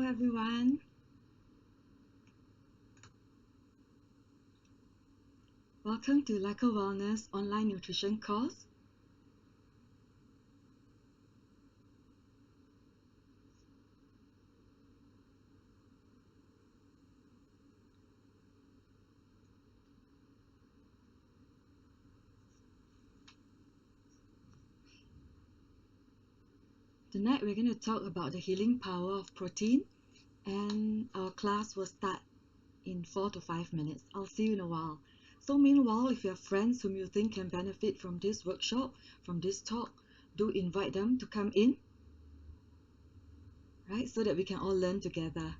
everyone. Welcome to Lico Wellness online nutrition course. Tonight we're going to talk about the healing power of protein, and our class will start in 4 to 5 minutes. I'll see you in a while. So meanwhile, if you have friends whom you think can benefit from this workshop, from this talk, do invite them to come in, right? So that we can all learn together.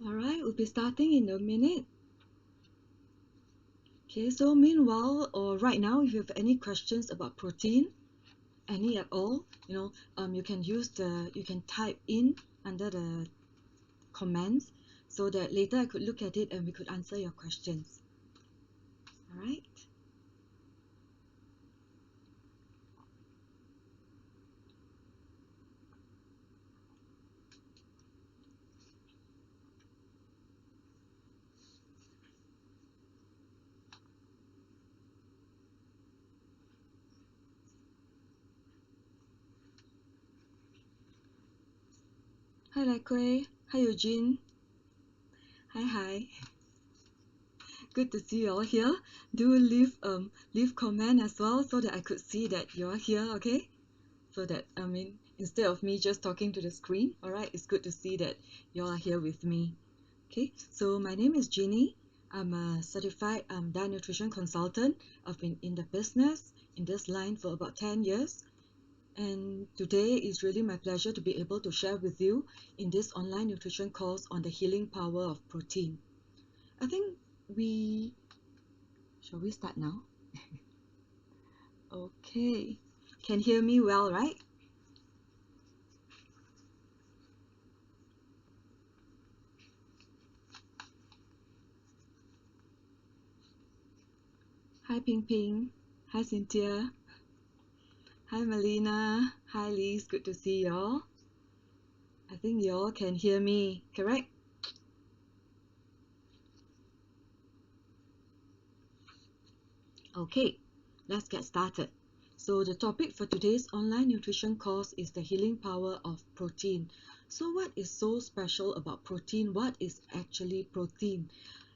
Alright, we'll be starting in a minute. Okay, so meanwhile, or right now, if you have any questions about protein, any at all, you can type in under the comments so that later I could look at it and we could answer your questions. Alright. Hi Lico, hi Eugene, hi. Good to see you all here. Do leave comment as well so that I could see that you're here, okay? So that instead of me just talking to the screen, alright, it's good to see that you all are here with me. Okay, so my name is Jeannie. I'm a certified diet nutrition consultant. I've been in the business in this line for about 10 years. And today is really my pleasure to be able to share with you in this online nutrition course on the healing power of protein. I think shall we start now? Okay, can hear me well, right? Hi Ping Ping, hi Cynthia, hi Melina, hi Liz, good to see y'all. I think y'all can hear me, correct? Okay, let's get started. So the topic for today's online nutrition course is the healing power of protein. So what is so special about protein? What is actually protein?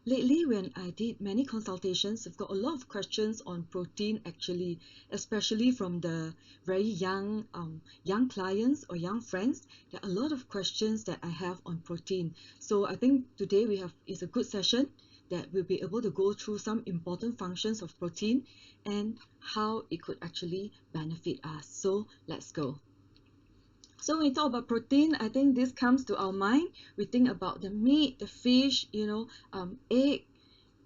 Lately, when I did many consultations, I've got a lot of questions on protein actually, especially from the very young clients or young friends. There are a lot of questions that I have on protein. So I think today is a good session that we'll be able to go through some important functions of protein and how it could actually benefit us. So let's go. So when we talk about protein, I think this comes to our mind. We think about the meat, the fish, egg.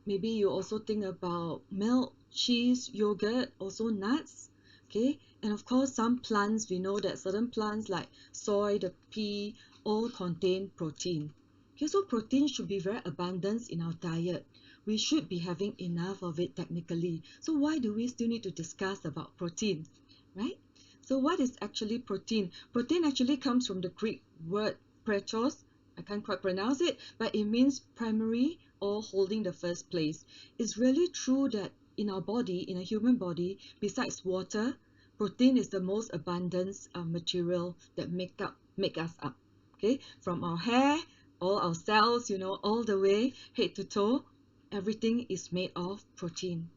Maybe you also think about milk, cheese, yogurt, also nuts. Okay, and of course some plants. We know that certain plants like soy, the pea, all contain protein. Okay, so protein should be very abundant in our diet. We should be having enough of it technically. So why do we still need to discuss about protein, right? So what is actually protein? Protein actually comes from the Greek word pretos. I can't quite pronounce it, but it means primary or holding the first place. It's really true that in our body, in a human body, besides water, protein is the most abundant material that make us up. Okay, from our hair, all our cells, all the way head to toe, everything is made of protein.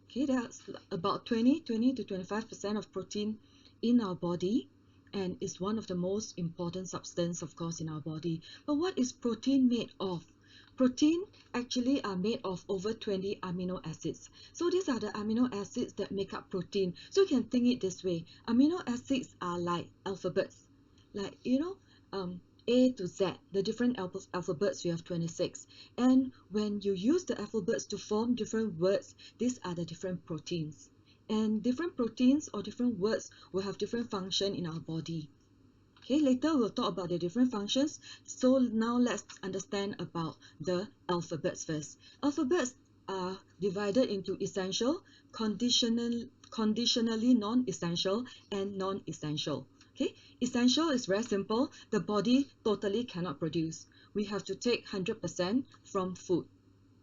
Okay, that's about 20 to 25% of protein in our body, and is one of the most important substance, of course, in our body. But what is protein made of? Protein actually are made of over 20 amino acids. So these are the amino acids that make up protein. So you can think it this way. Amino acids are like alphabets. Like, A to Z, the different alphabets, we have 26. And when you use the alphabets to form different words, these are the different proteins. And different proteins or different words will have different function in our body. Okay, later we'll talk about the different functions. So now let's understand about the alphabets first. Alphabets are divided into essential, conditionally non-essential, and non-essential. Okay, essential is very simple. The body totally cannot produce. We have to take 100% from food.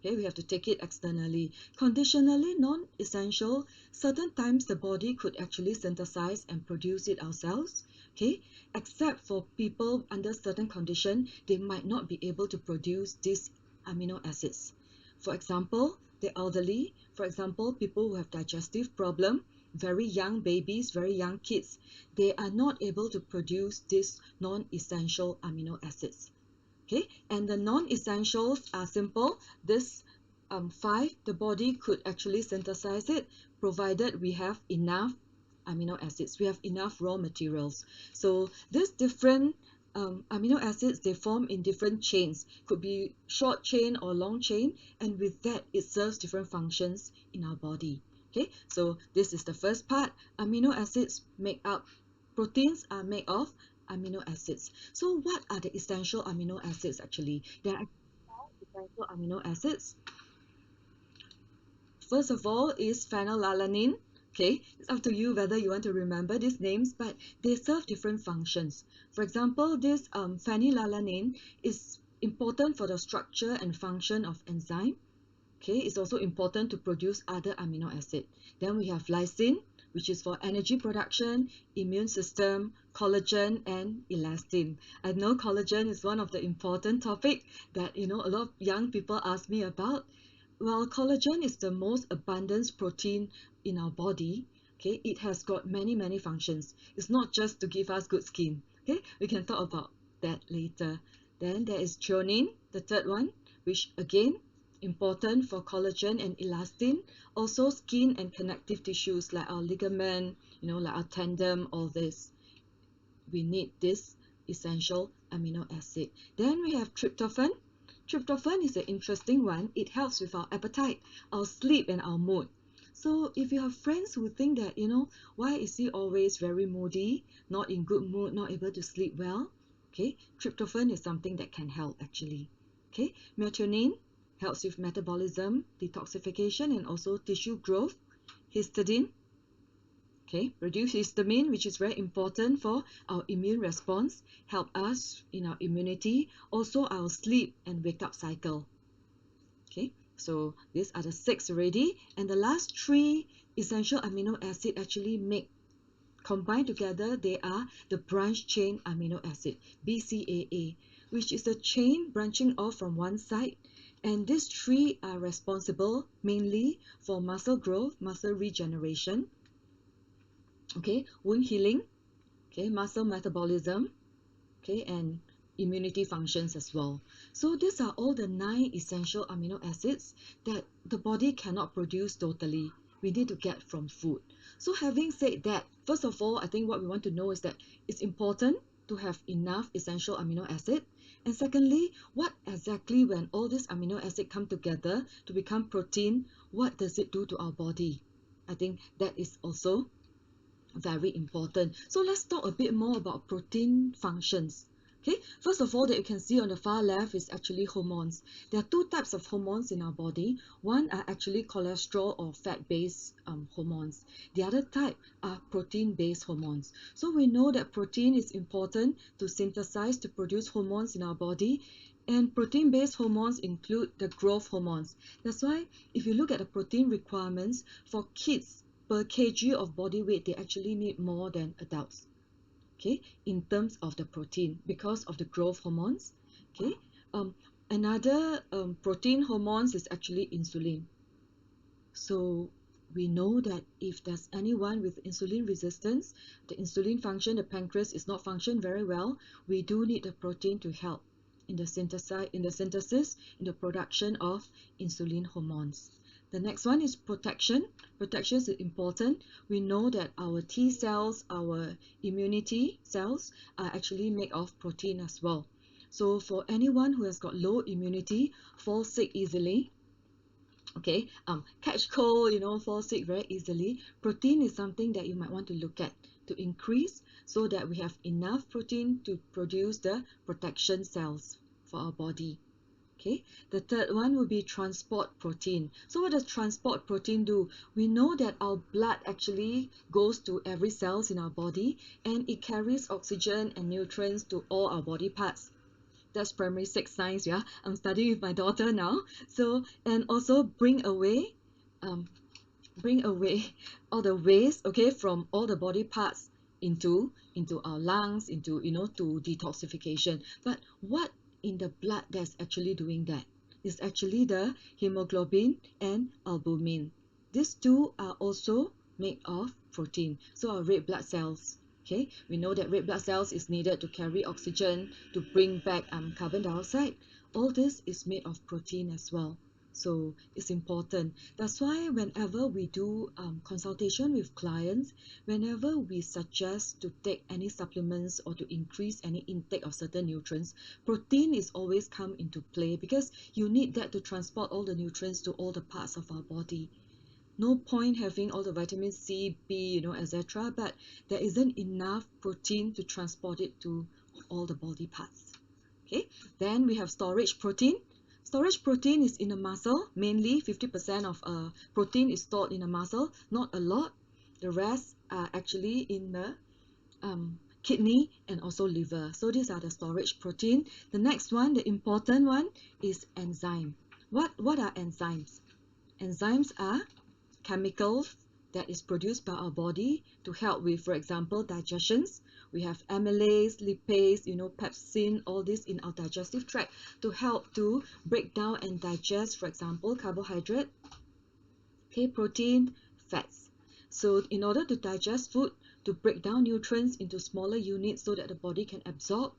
Okay, we have to take it externally. Conditionally non-essential, certain times the body could actually synthesize and produce it ourselves. Okay, except for people under certain condition, they might not be able to produce these amino acids. For example, the elderly, for example, people who have digestive problem, very young babies, very young kids, they are not able to produce these non-essential amino acids. Okay, and the non-essentials are simple. This five, the body could actually synthesize it, provided we have enough amino acids, we have enough raw materials. So these different amino acids, they form in different chains, could be short chain or long chain, and with that it serves different functions in our body. Okay, so this is the first part. Amino acids make up, proteins are made of amino acids. So what are the essential amino acids actually? There are essential amino acids. First of all is phenylalanine. Okay, it's up to you whether you want to remember these names, but they serve different functions. For example, this phenylalanine is important for the structure and function of enzyme. Okay, it's also important to produce other amino acid. Then we have lysine, which is for energy production, immune system, collagen, and elastin. I know collagen is one of the important topic that a lot of young people ask me about. Well, collagen is the most abundant protein in our body. Okay, it has got many functions. It's not just to give us good skin. Okay, we can talk about that later. Then there is threonine, the third one, which again important for collagen and elastin. Also skin and connective tissues like our ligament, like our tendon, all this. We need this essential amino acid. Then we have tryptophan. Tryptophan is an interesting one. It helps with our appetite, our sleep, and our mood. So if you have friends who think that, why is he always very moody, not in good mood, not able to sleep well? Okay, tryptophan is something that can help actually. Okay, methionine helps with metabolism, detoxification, and also tissue growth. Histidine, okay, reduce histamine, which is very important for our immune response, help us in our immunity, also our sleep and wake up cycle. Okay, so these are the 6 already, and the last 3, essential amino acid actually combined together, they are the branched chain amino acid, BCAA, which is a chain branching off from one side. And these three are responsible mainly for muscle growth, muscle regeneration, okay, wound healing, okay, muscle metabolism, okay, and immunity functions as well. So these are all the 9 essential amino acids that the body cannot produce totally. We need to get from food. So having said that, first of all, I think what we want to know is that it's important to have enough essential amino acid. And secondly, what exactly when all these amino acids come together to become protein, what does it do to our body? I think that is also very important. So let's talk a bit more about protein functions. Okay, first of all, that you can see on the far left is actually hormones. There are two types of hormones in our body. One are actually cholesterol or fat-based hormones. The other type are protein-based hormones. So we know that protein is important to synthesize, to produce hormones in our body. And protein-based hormones include the growth hormones. That's why if you look at the protein requirements for kids, per kg of body weight, they actually need more than adults, okay, in terms of the protein because of the growth hormones, okay. Another protein hormones is actually insulin. So we know that if there's anyone with insulin resistance, the insulin function, the pancreas is not function very well, we do need the protein to help in the synthesis, in the production of insulin hormones. The next one is protection. Protection is important. We know that our T cells, our immunity cells are actually made of protein as well. So for anyone who has got low immunity, fall sick easily, okay, catch cold, fall sick very easily, protein is something that you might want to look at to increase so that we have enough protein to produce the protection cells for our body. Okay, the third one will be transport protein. So what does transport protein do? We know that our blood actually goes to every cells in our body and it carries oxygen and nutrients to all our body parts. That's primary 6 science, yeah. I'm studying with my daughter now. So, and also um, bring away all the waste, okay, from all the body parts into our lungs, into, to detoxification. But what in the blood that's actually doing that is actually the hemoglobin and albumin. These two are also made of protein. So our red blood cells, okay, we know that red blood cells is needed to carry oxygen, to bring back carbon dioxide. All this is made of protein as well. So it's important. That's why whenever we do consultation with clients, whenever we suggest to take any supplements or to increase any intake of certain nutrients, protein is always come into play because you need that to transport all the nutrients to all the parts of our body. No point having all the vitamin C, B, etc., but there isn't enough protein to transport it to all the body parts. Okay, then we have storage protein. Storage protein is in the muscle. Mainly 50% of protein is stored in the muscle, not a lot. The rest are actually in the kidney and also liver. So these are the storage protein. The next one, the important one, is enzyme. What are enzymes? Enzymes are chemicals that is produced by our body to help with, for example, digestions. We have amylase, lipase, pepsin, all this in our digestive tract to help to break down and digest, for example, carbohydrate, okay, protein, fats. So in order to digest food, to break down nutrients into smaller units so that the body can absorb,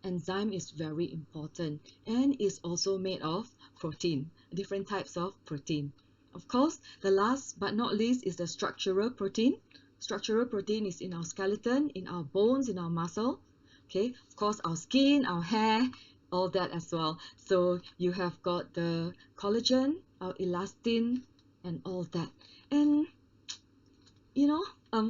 enzyme is very important and is also made of protein, different types of protein. Of course, the last but not least is the structural protein. Structural protein is in our skeleton, in our bones, in our muscle. Okay, of course, our skin, our hair, all that as well. So you have got the collagen, our elastin, and all that. And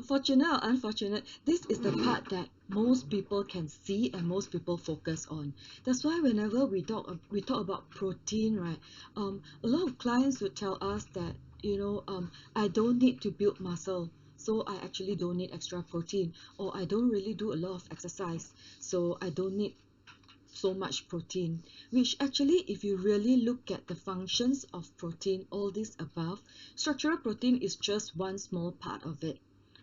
fortunate or unfortunate, this is the part that most people can see and most people focus on. That's why whenever we talk about protein, right, a lot of clients would tell us that, I don't need to build muscle, so I actually don't need extra protein, or I don't really do a lot of exercise, so I don't need so much protein, which actually, if you really look at the functions of protein, all this above, structural protein is just one small part of it.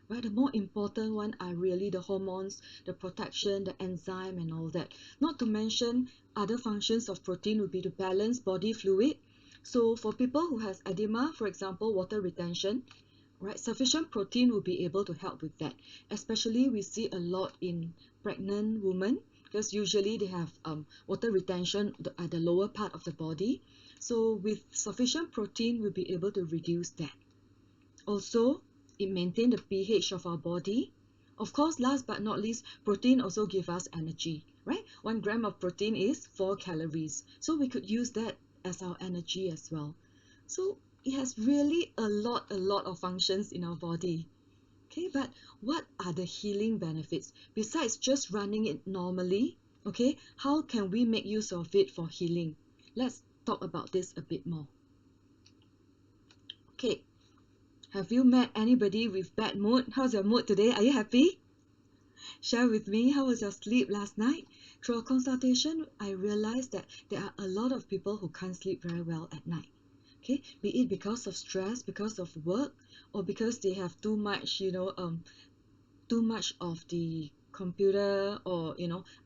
Right? The more important one are really the hormones, the protection, the enzyme, and all that. Not to mention other functions of protein would be to balance body fluid. So for people who has edema, for example, water retention, right, sufficient protein will be able to help with that. Especially we see a lot in pregnant women because usually they have water retention at the lower part of the body. So with sufficient protein, we'll be able to reduce that. Also, it maintains the pH of our body. Of course, last but not least, protein also gives us energy, right? 1 gram of protein is 4 calories. So we could use that as our energy as well. So it has really a lot of functions in our body. Okay, but what are the healing benefits? Besides just running it normally, okay, how can we make use of it for healing? Let's talk about this a bit more. Okay. Have you met anybody with bad mood? How's your mood today? Are you happy? Share with me, how was your sleep last night? Through a consultation, I realized that there are a lot of people who can't sleep very well at night. Okay, be it because of stress, because of work, or because they have too much, too much of the computer or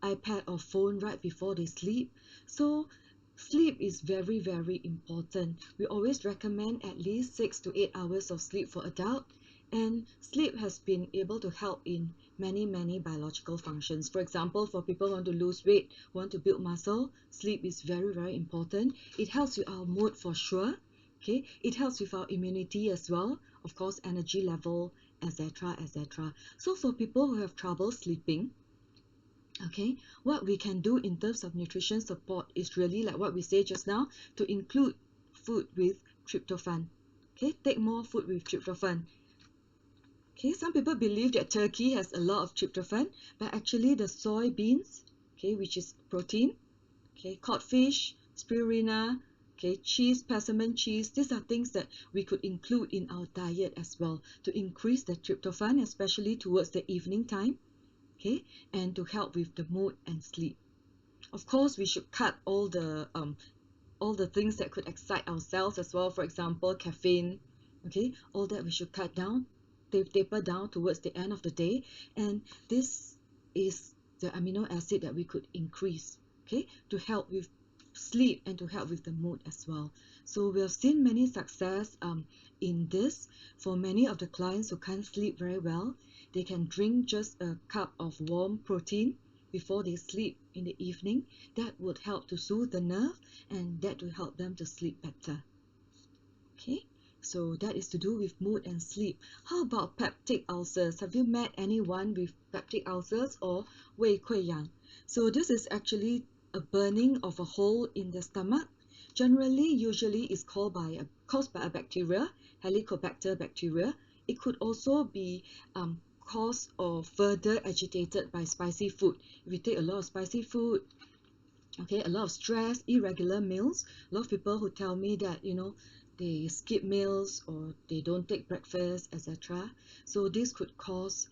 iPad or phone right before they sleep. So sleep is very, very important. We always recommend at least 6 to 8 hours of sleep for adult, and sleep has been able to help in many biological functions. For example, for people who want to lose weight, who want to build muscle, sleep is very, very important. It helps with our mood for sure. Okay, it helps with our immunity as well, of course, energy level, etc., etc. So for people who have trouble sleeping, okay, what we can do in terms of nutrition support is really like what we say just now, to include food with tryptophan. Okay, take more food with tryptophan. Okay, some people believe that turkey has a lot of tryptophan, but actually the soybeans, okay, which is protein, okay, codfish, spirulina, okay, cheese, persimmon cheese, these are things that we could include in our diet as well to increase the tryptophan, especially towards the evening time, okay, and to help with the mood and sleep. Of course, we should cut all the things that could excite ourselves as well. For example, caffeine, okay, all that we should cut down, taper down towards the end of the day. And this is the amino acid that we could increase, okay, to help with sleep and to help with the mood as well. So we have seen many success in this. For many of the clients who can't sleep very well, they can drink just a cup of warm protein before they sleep in the evening. That would help to soothe the nerve, and that will help them to sleep better. Okay, so that is to do with mood and sleep. How about peptic ulcers? Have you met anyone with peptic ulcers or 胃溃疡? So this is actually a burning of a hole in the stomach. Usually is caused by a bacteria, Helicobacter bacteria. It could also be caused or further agitated by spicy food. If you take a lot of spicy food, okay, a lot of stress, irregular meals, a lot of people who tell me that they skip meals or they don't take breakfast, etc. So this could cause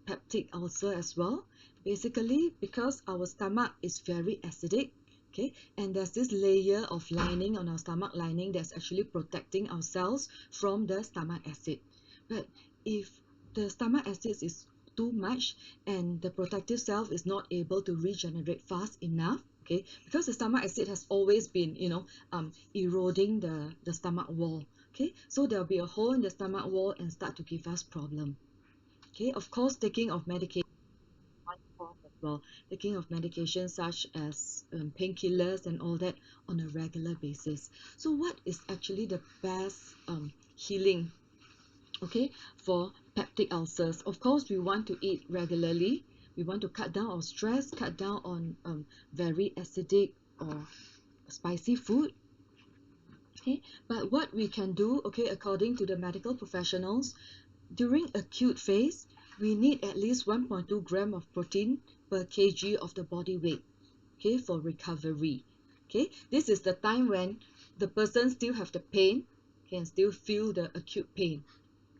peptic ulcer as well. Basically, because our stomach is very acidic, okay, and there's this layer of lining on our stomach lining that's actually protecting our cells from the stomach acid. But if the stomach acid is too much and the protective cell is not able to regenerate fast enough, okay, because the stomach acid has always been eroding the stomach wall, okay, so there'll be a hole in the stomach wall and start to give us problem. Okay, of course, taking of medication as well, taking of medications such as painkillers and all that on a regular basis. So what is actually the best healing, okay, for peptic ulcers? Of course, we want to eat regularly. We want to cut down on stress, cut down on very acidic or spicy food. Okay, but what we can do, okay, according to the medical professionals, during acute phase, we need at least 1.2 gram of protein per kg of the body weight, okay, for recovery. Okay, this is the time when the person still have the pain, can still feel the acute pain.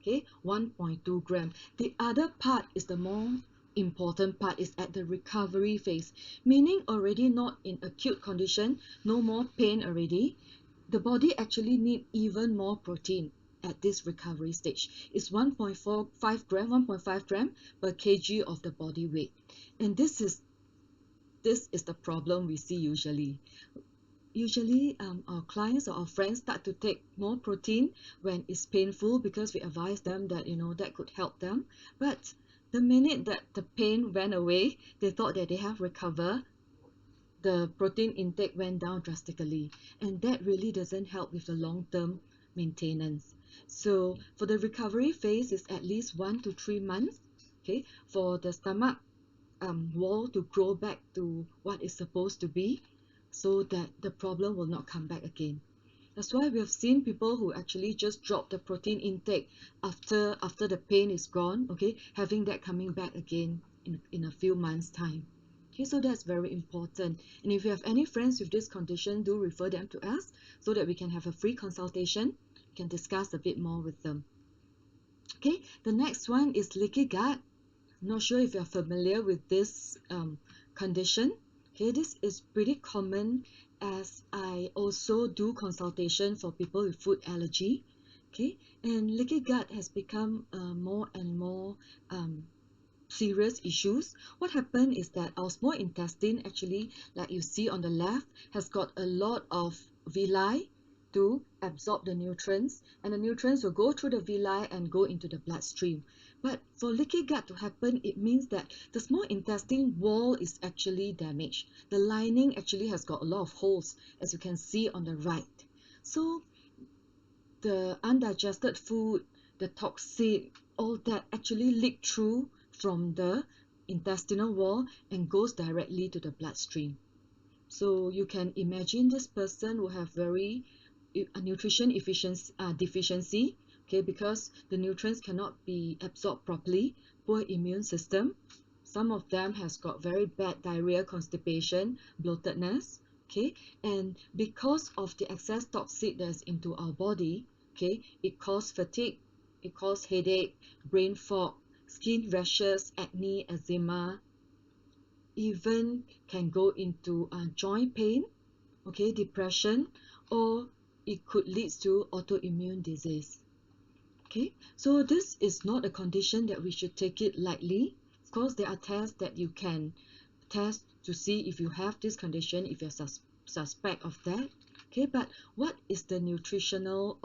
Okay, 1.2 gram. The other part is the more important part is at the recovery phase, meaning already not in acute condition, no more pain already. The body actually need even more protein at this recovery stage. It's 1.45 gram, 1.5 gram per kg of the body weight. And this is the problem we see usually. Usually our clients or our friends start to take more protein when it's painful, because we advise them that that could help them. But the minute that the pain went away, they thought that they have recovered, the protein intake went down drastically, and that really doesn't help with the long-term maintenance. So for the recovery phase, is at least 1 to 3 months, okay, for the stomach wall to grow back to what it's supposed to be, so that the problem will not come back again. That's why we have seen people who actually just drop the protein intake after the pain is gone, okay, having that coming back again in a few months' time. Okay, so that's very important. And if you have any friends with this condition, do refer them to us so that we can have a free consultation. We can discuss a bit more with them. Okay, the next one is leaky gut. I'm not sure if you're familiar with this condition. Okay, this is pretty common, as I also do consultation for people with food allergy. Okay, and leaky gut has become more and more serious issues. What happened is that our small intestine, actually, like you see on the left, has got a lot of villi to absorb the nutrients, and the nutrients will go through the villi and go into the bloodstream. But for leaky gut to happen, it means that the small intestine wall is actually damaged. The lining actually has got a lot of holes, as you can see on the right. So the undigested food, the toxic, all that actually leak through from the intestinal wall and goes directly to the bloodstream. So you can imagine this person will have very nutrition deficiency, okay, because the nutrients cannot be absorbed properly, poor immune system. Some of them has got very bad diarrhea, constipation, bloatedness, okay, and because of the excess toxic that's into our body, okay, it causes fatigue, it causes headache, brain fog, skin rashes, acne, eczema, even can go into joint pain, okay, depression, or it could lead to autoimmune disease. Okay, so this is not a condition that we should take it lightly. Of course, there are tests that you can test to see if you have this condition, if you're suspect of that. Okay, but what is the nutritional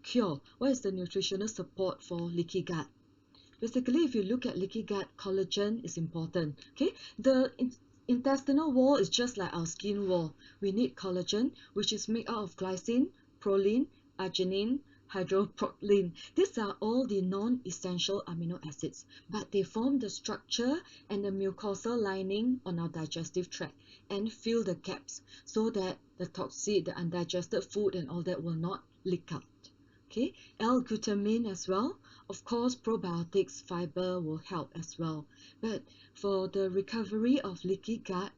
cure? What is the nutritional support for leaky gut? Basically, if you look at leaky gut, collagen is important. Okay, the intestinal wall is just like our skin wall. We need collagen, which is made out of glycine, proline, arginine, hydroproline. These are all the non-essential amino acids, but they form the structure and the mucosal lining on our digestive tract and fill the gaps so that the toxic, the undigested food and all that will not leak out. Okay, L-glutamine as well. Of course, probiotics, fiber will help as well. But for the recovery of leaky gut,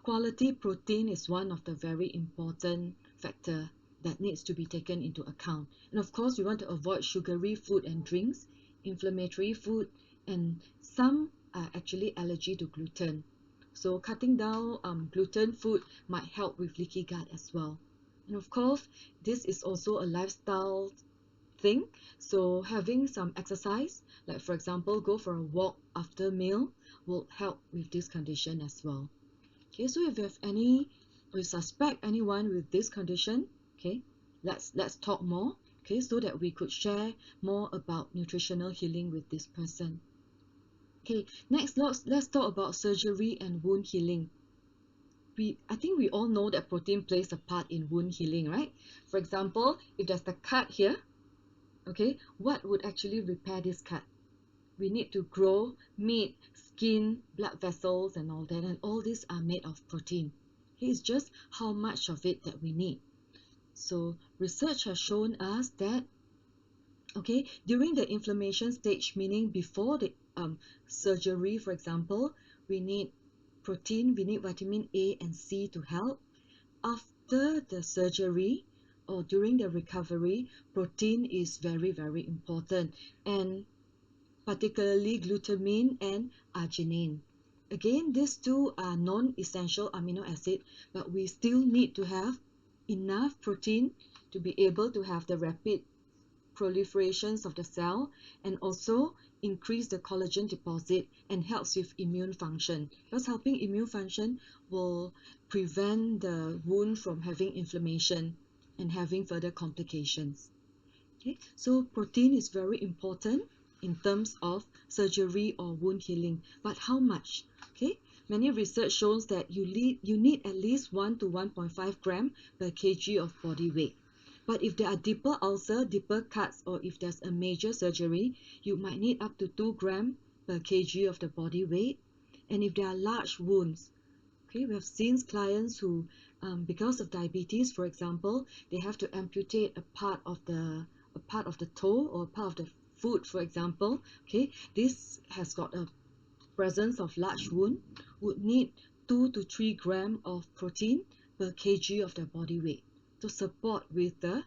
quality protein is one of the very important factor that needs to be taken into account. And of course, we want to avoid sugary food and drinks, inflammatory food, and some are actually allergy to gluten. So cutting down gluten food might help with leaky gut as well. And of course, this is also a lifestyle thing. So having some exercise, like for example, go for a walk after meal, will help with this condition as well. Okay, so if you have any, or you suspect anyone with this condition, okay, let's talk more, okay, so that we could share more about nutritional healing with this person. Okay, next let's talk about surgery and wound healing. I think we all know that protein plays a part in wound healing, right? For example, if there's a cut here, okay, what would actually repair this cut? We need to grow meat, skin, blood vessels, and all that, and all these are made of protein. It's just how much of it that we need. So research has shown us that, okay, during the inflammation stage, meaning before the surgery, for example, we need protein, we need vitamin A and C to help. After the surgery or during the recovery, protein is very, very important. And particularly glutamine and arginine. Again, these two are non-essential amino acid, but we still need to have enough protein to be able to have the rapid proliferations of the cell, and also increase the collagen deposit and helps with immune function, because helping immune function will prevent the wound from having inflammation and having further complications. Okay, so protein is very important in terms of surgery or wound healing, but how much? Okay, many research shows that you need at least 1 to 1.5 gram per kg of body weight. But if there are deeper ulcer, deeper cuts, or if there's a major surgery, you might need up to 2 gram per kg of the body weight. And if there are large wounds, okay, we have seen clients who, because of diabetes, for example, they have to amputate a part of the toe or a part of the foot, for example. Okay, this has got a presence of large wound, would need 2 to 3 gram of protein per kg of their body weight to support with the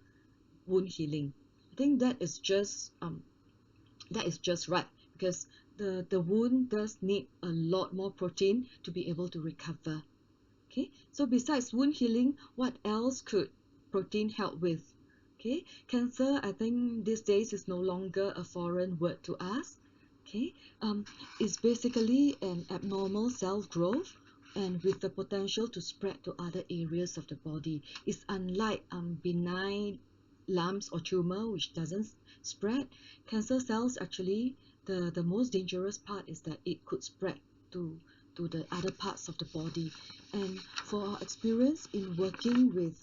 wound healing. I think that is just right, because the wound does need a lot more protein to be able to recover. Okay, so besides wound healing, what else could protein help with? Okay, cancer, I think these days is no longer a foreign word to us. Okay, it's basically an abnormal cell growth and with the potential to spread to other areas of the body. It's unlike benign lumps or tumor, which doesn't spread. Cancer cells actually, the most dangerous part is that it could spread to the other parts of the body. And for our experience in working with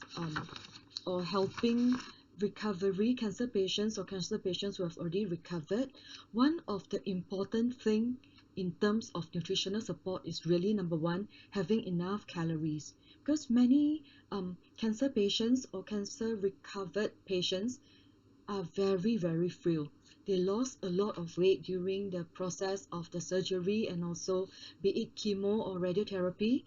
or helping recovery cancer patients or cancer patients who have already recovered, one of the important thing in terms of nutritional support is really, number one, having enough calories, because many cancer patients or cancer recovered patients are very frail. They lost a lot of weight during the process of the surgery, and also be it chemo or radiotherapy,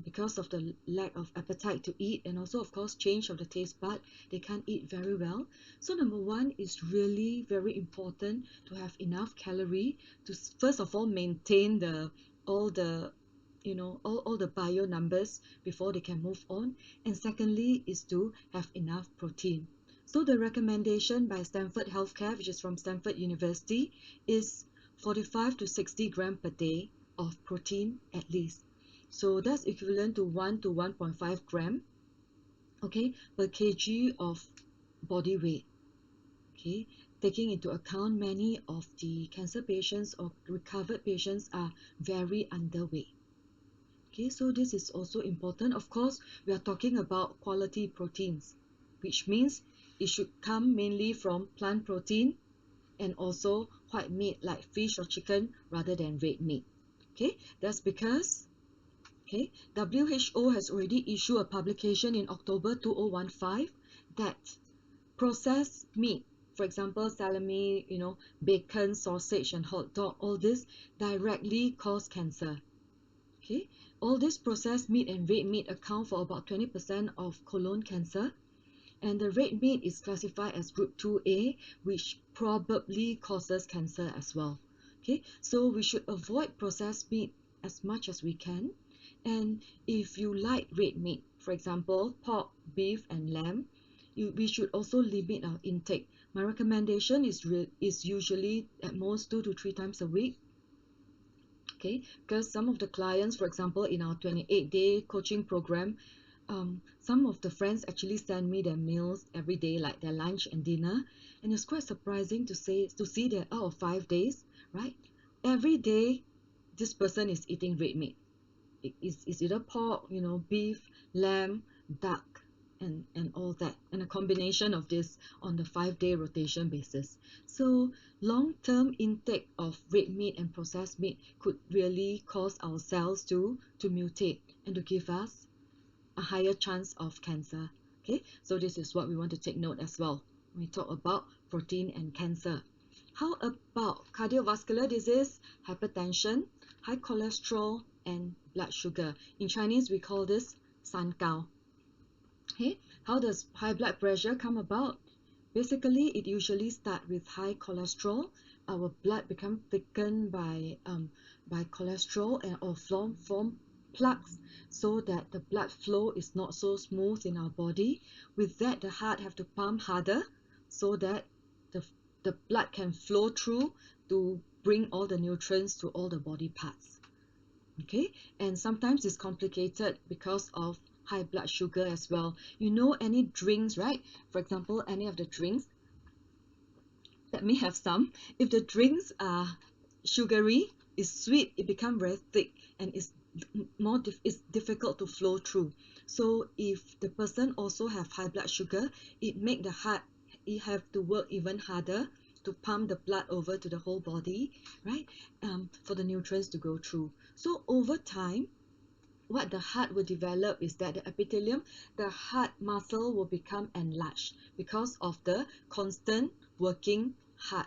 because of the lack of appetite to eat, and also of course change of the taste bud, they can't eat very well. So number one is really very important to have enough calorie to first of all maintain all the all the bio numbers before they can move on, and secondly is to have enough protein. So the recommendation by Stanford Healthcare, which is from Stanford University, is 45 to 60 gram per day of protein at least. So that's equivalent to 1 to 1.5 gram, okay, per kg of body weight. Okay, taking into account many of the cancer patients or recovered patients are very underweight. Okay, so this is also important. Of course, we are talking about quality proteins, which means it should come mainly from plant protein and also white meat like fish or chicken rather than red meat. Okay, that's because WHO has already issued a publication in October 2015 that processed meat, for example, salami, bacon, sausage, and hot dog, all this directly cause cancer. Okay, all this processed meat and red meat account for about 20% of colon cancer, and the red meat is classified as group 2A, which probably causes cancer as well. Okay, so we should avoid processed meat as much as we can. And if you like red meat, for example, pork, beef, and lamb, we should also limit our intake. My recommendation is usually at most 2 to 3 times a week. Okay, because some of the clients, for example, in our 28-day coaching program, some of the friends actually send me their meals every day, like their lunch and dinner, and it's quite surprising to see that out of 5 days, right, every day this person is eating red meat. It's either pork, beef, lamb, duck, and all that, and a combination of this on the 5-day rotation basis. So long-term intake of red meat and processed meat could really cause our cells to mutate and to give us a higher chance of cancer. Okay, so this is what we want to take note as well when we talk about protein and cancer. How about cardiovascular disease, hypertension, high cholesterol, and blood sugar? In Chinese, we call this san gao. Okay, how does high blood pressure come about? Basically, it usually starts with high cholesterol, our blood become thickened by cholesterol and or form plaques, so that the blood flow is not so smooth in our body. With that, the heart have to pump harder so that the, the blood can flow through to bring all the nutrients to all the body parts. Okay, and sometimes it's complicated because of high blood sugar as well. You know, any drinks, right? For example, any of the drinks, let me have some. If the drinks are sugary, is sweet, it becomes very thick and it's difficult to flow through. So if the person also have high blood sugar, it make the heart, it have to work even harder to pump the blood over to the whole body, right? For the nutrients to go through. So over time, what the heart will develop is that the epithelium, the heart muscle will become enlarged because of the constant working heart.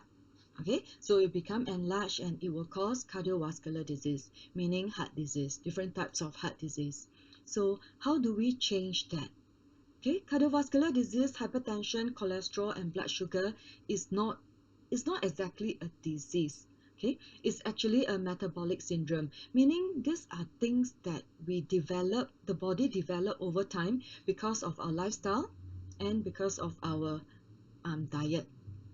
Okay, so it become enlarged and it will cause cardiovascular disease, meaning heart disease, different types of heart disease. So how do we change that? Okay, cardiovascular disease, hypertension, cholesterol, and blood sugar is not exactly a disease. Okay, it's actually a metabolic syndrome, meaning these are things that the body develop over time because of our lifestyle and because of our diet.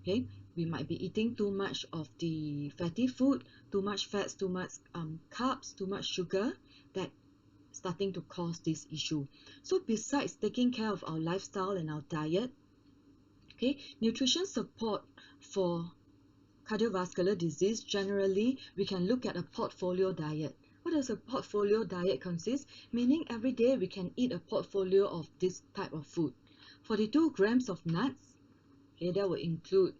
Okay, we might be eating too much of the fatty food, too much fats, too much carbs, too much sugar, that starting to cause this issue. So besides taking care of our lifestyle and our diet, okay, nutrition support for cardiovascular disease, generally we can look at a portfolio diet. What does a portfolio diet consist? Meaning every day we can eat a portfolio of this type of food. 42 grams of nuts, okay, that will include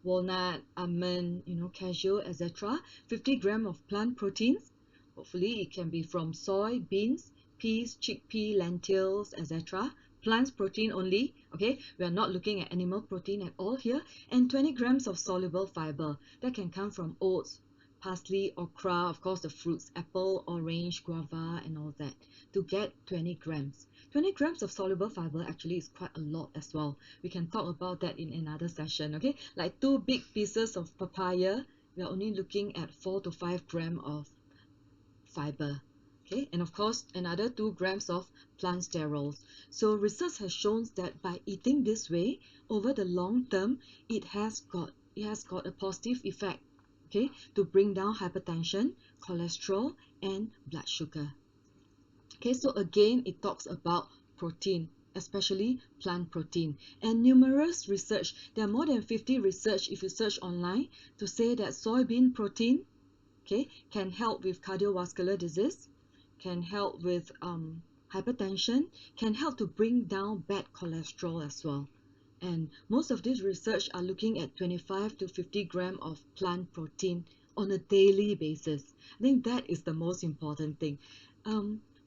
walnut, almond, cashew, etc. 50 grams of plant proteins. Hopefully it can be from soy, beans, peas, chickpea, lentils, etc. Plants protein only. Okay, we are not looking at animal protein at all here. And 20 grams of soluble fiber that can come from oats, parsley, okra, of course the fruits, apple, orange, guava, and all that, to get 20 grams. 20 grams of soluble fiber actually is quite a lot as well. We can talk about that in another session. Okay, like 2 big pieces of papaya, we are only looking at 4 to 5 grams of fiber. Okay, and of course another 2 grams of plant sterols. So research has shown that by eating this way, over the long term, it has got a positive effect, okay, to bring down hypertension, cholesterol, and blood sugar. Okay, so again, it talks about protein, especially plant protein. And numerous research, there are more than 50 research, if you search online, to say that soybean protein, okay, can help with cardiovascular disease, can help with hypertension, can help to bring down bad cholesterol as well. And most of these research are looking at 25 to 50 grams of plant protein on a daily basis. I think that is the most important thing.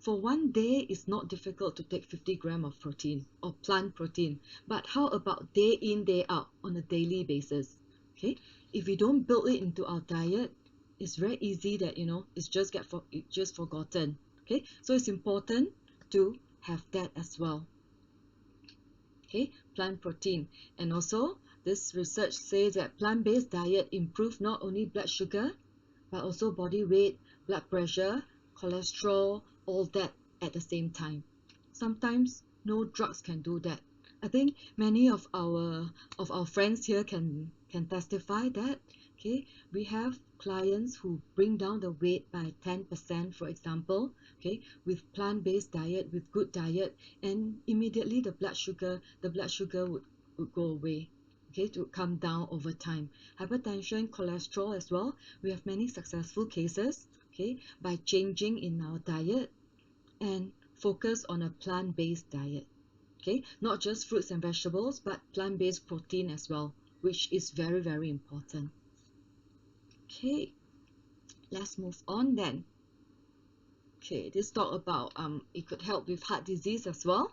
For one day, it's not difficult to take 50 grams of protein or plant protein. But how about day in, day out on a daily basis? Okay, if we don't build it into our diet, it's very easy that it's just forgotten. Okay, so it's important to have that as well. Okay, plant protein. And also this research says that plant-based diet improve not only blood sugar but also body weight, blood pressure, cholesterol, all that at the same time. Sometimes no drugs can do that. I think many of our friends here can testify that. Okay, we have clients who bring down the weight by 10%, for example, okay, with plant-based diet, with good diet, and immediately the blood sugar would go away, okay, to come down over time. Hypertension, cholesterol as well, we have many successful cases, okay, by changing in our diet and focus on a plant-based diet. Okay, not just fruits and vegetables, but plant-based protein as well, which is very, very important. Okay, let's move on then. Okay, this talk about it could help with heart disease as well.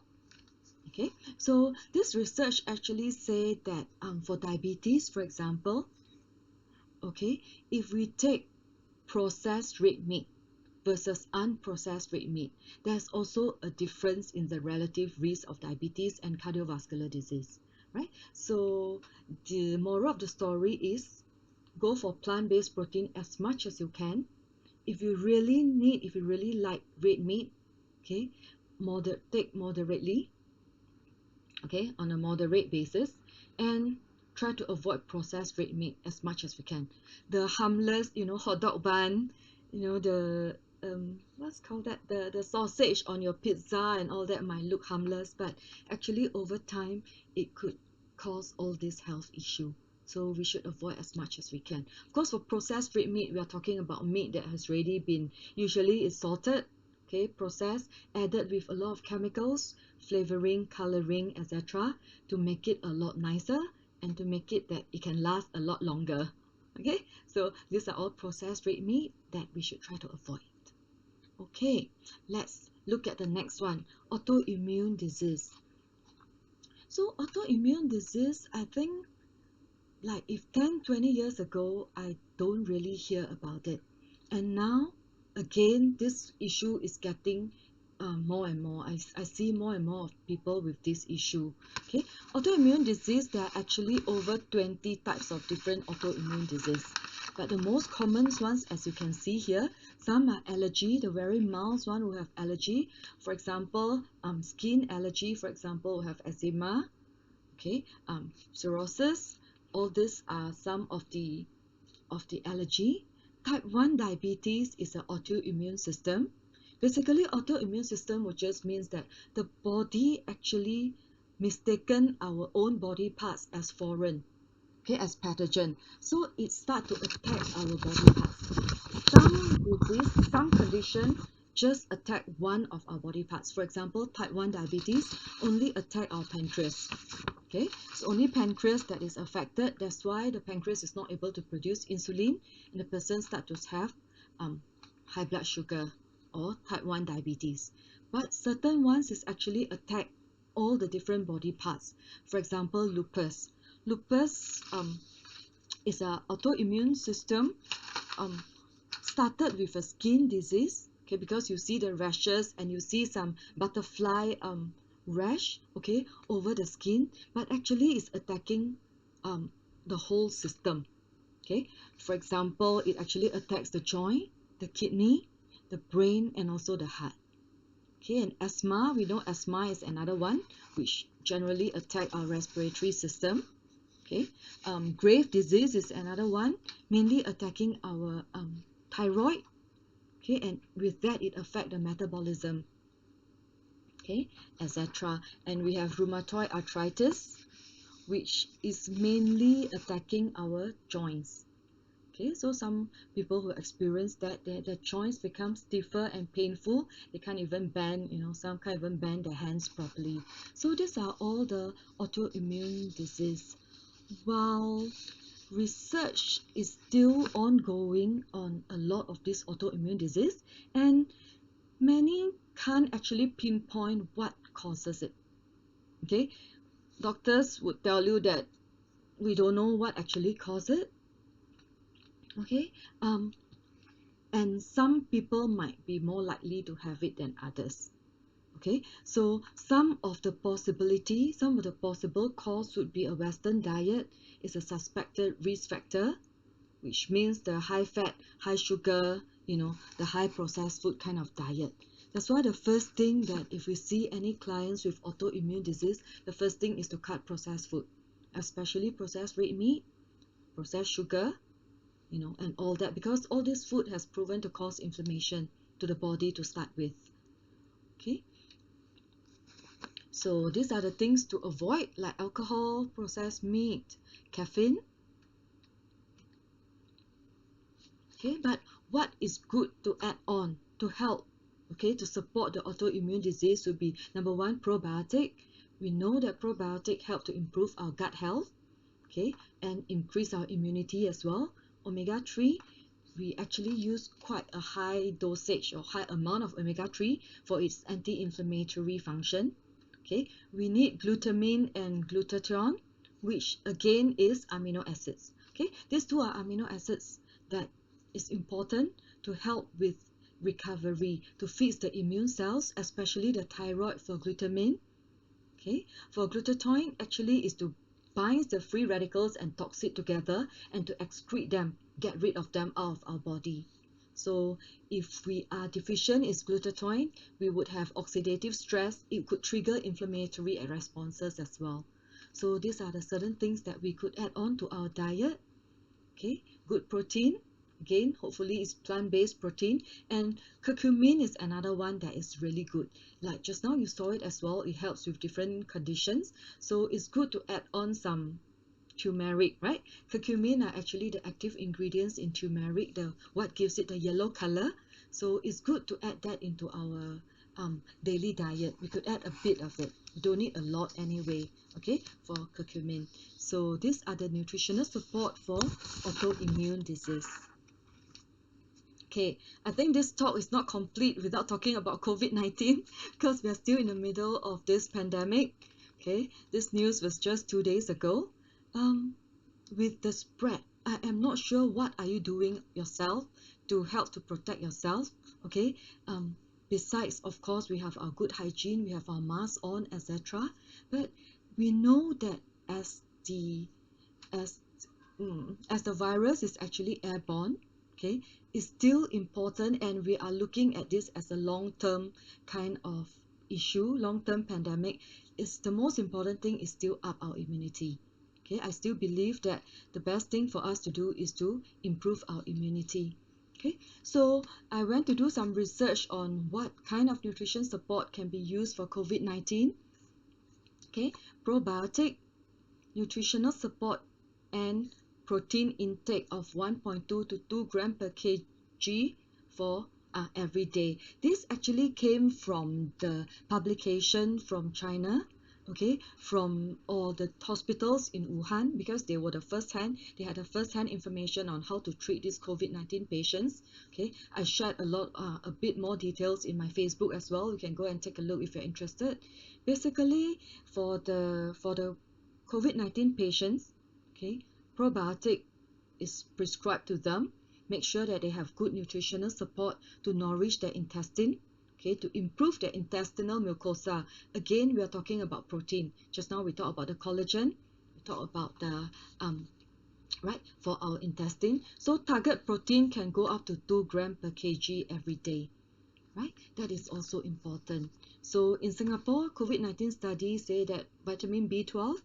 Okay, so this research actually say that for diabetes, for example, okay, if we take processed red meat versus unprocessed red meat, there's also a difference in the relative risk of diabetes and cardiovascular disease, right? So the moral of the story is go for plant-based protein as much as you can. If you really like red meat, okay, take moderately, okay, on a moderate basis, and try to avoid processed red meat as much as we can. The harmless, hot dog bun, the what's called that, the sausage on your pizza and all that might look harmless, but actually over time it could cause all this health issue. So we should avoid as much as we can. Of course, for processed red meat, we are talking about meat that has already been, usually is salted, okay, processed, added with a lot of chemicals, flavoring, coloring, etc., to make it a lot nicer and to make it that it can last a lot longer. Okay, so these are all processed red meat that we should try to avoid. Okay, let's look at the next one, autoimmune disease. So autoimmune disease, I think, like if 10-20 years ago, I don't really hear about it. And now, again, this issue is getting more and more. I see more and more of people with this issue. Okay, autoimmune disease, there are actually over 20 types of different autoimmune disease. But the most common ones, as you can see here, some are allergy, the very mild one will have allergy. For example, skin allergy, for example, will have eczema, okay, cirrhosis. All these are some of the allergy. Type 1 diabetes is an autoimmune system. Basically, autoimmune system which just means that the body actually mistaken our own body parts as foreign, okay, as pathogen. So it start to attack our body parts. Some disease, some condition just attack one of our body parts. For example, type 1 diabetes only attack our pancreas. Okay, so only pancreas that is affected. That's why the pancreas is not able to produce insulin, and the person start to have high blood sugar or type 1 diabetes. But certain ones is actually attack all the different body parts. For example, lupus. Lupus is an autoimmune system, started with a skin disease, okay, because you see the rashes and you see some butterfly rash, okay, over the skin, but actually it's attacking the whole system, okay. For example, it actually attacks the joint, the kidney, the brain, and also the heart. Okay, and asthma, we know asthma is another one which generally attack our respiratory system. Okay, grave disease is another one, mainly attacking our thyroid. Okay, and with that it affect the metabolism, okay, etc. And we have rheumatoid arthritis, which is mainly attacking our joints. Okay, so some people who experience that, their joints become stiffer and painful. They can't even bend, some can't even bend their hands properly. So these are all the autoimmune disease. While research is still ongoing on a lot of this autoimmune disease, and many can't actually pinpoint what causes it. Okay, doctors would tell you that we don't know what actually causes it. Okay, and some people might be more likely to have it than others. Okay, so some of the possible cause would be a Western diet is a suspected risk factor, which means the high fat, high sugar, the high processed food kind of diet. That's why the first thing that if we see any clients with autoimmune disease, the first thing is to cut processed food, especially processed red meat, processed sugar, and all that, because all this food has proven to cause inflammation to the body to start with. Okay, so these are the things to avoid, like alcohol, processed meat, caffeine. Okay, but what is good to add on to help, okay, to support the autoimmune disease would be number one, probiotic. We know that probiotic help to improve our gut health, okay, and increase our immunity as well. Omega-3, we actually use quite a high dosage or high amount of omega-3 for its anti-inflammatory function. Okay, we need glutamine and glutathione, which again is amino acids. Okay, these two are amino acids that is important to help with recovery, to feed the immune cells, especially the thyroid for glutamine. Okay, for glutathione actually is to binds the free radicals and toxic together and to excrete them, get rid of them out of our body. So if we are deficient in glutathione, we would have oxidative stress. It could trigger inflammatory responses as well. So these are the certain things that we could add on to our diet. Okay, good protein. Again, hopefully it's plant-based protein, and curcumin is another one that is really good. Like just now you saw it as well, it helps with different conditions. So it's good to add on some turmeric, right? Curcumin are actually the active ingredients in turmeric, the what gives it the yellow color. So it's good to add that into our daily diet. We could add a bit of it. You don't need a lot anyway, okay, for curcumin. So these are the nutritional support for autoimmune disease. Okay, I think this talk is not complete without talking about COVID-19 because we are still in the middle of this pandemic. Okay, this news was just 2 days ago. With the spread, I am not sure what are you doing yourself to help to protect yourself. Okay, besides, of course, we have our good hygiene, we have our mask on, etc. But we know that as the as as the virus is actually airborne, okay, it's still important, and we are looking at this as a long-term kind of issue, long-term pandemic. Is the most important thing is still up our immunity. Okay, I still believe that the best thing for us to do is to improve our immunity. Okay, so I went to do some research on what kind of nutrition support can be used for COVID-19. Okay, probiotic, nutritional support, and protein intake of 1.2 to 2 gram per kg for every day. This actually came from the publication from China, okay, from all the hospitals in Wuhan, because they were the they had the first-hand information on how to treat these COVID-19 patients. Okay, I shared a bit more details in my Facebook as well. You can go and take a look if you're interested. Basically, for the COVID-19 patients, okay, probiotic is prescribed to them. Make sure that they have good nutritional support to nourish their intestine, okay, to improve their intestinal mucosa. Again, we are talking about protein. Just now we talked about the collagen, we talked about the right, for our intestine. So target protein can go up to 2 gram per kg every day, right? That is also important. So in Singapore, COVID-19 studies say that vitamin B12,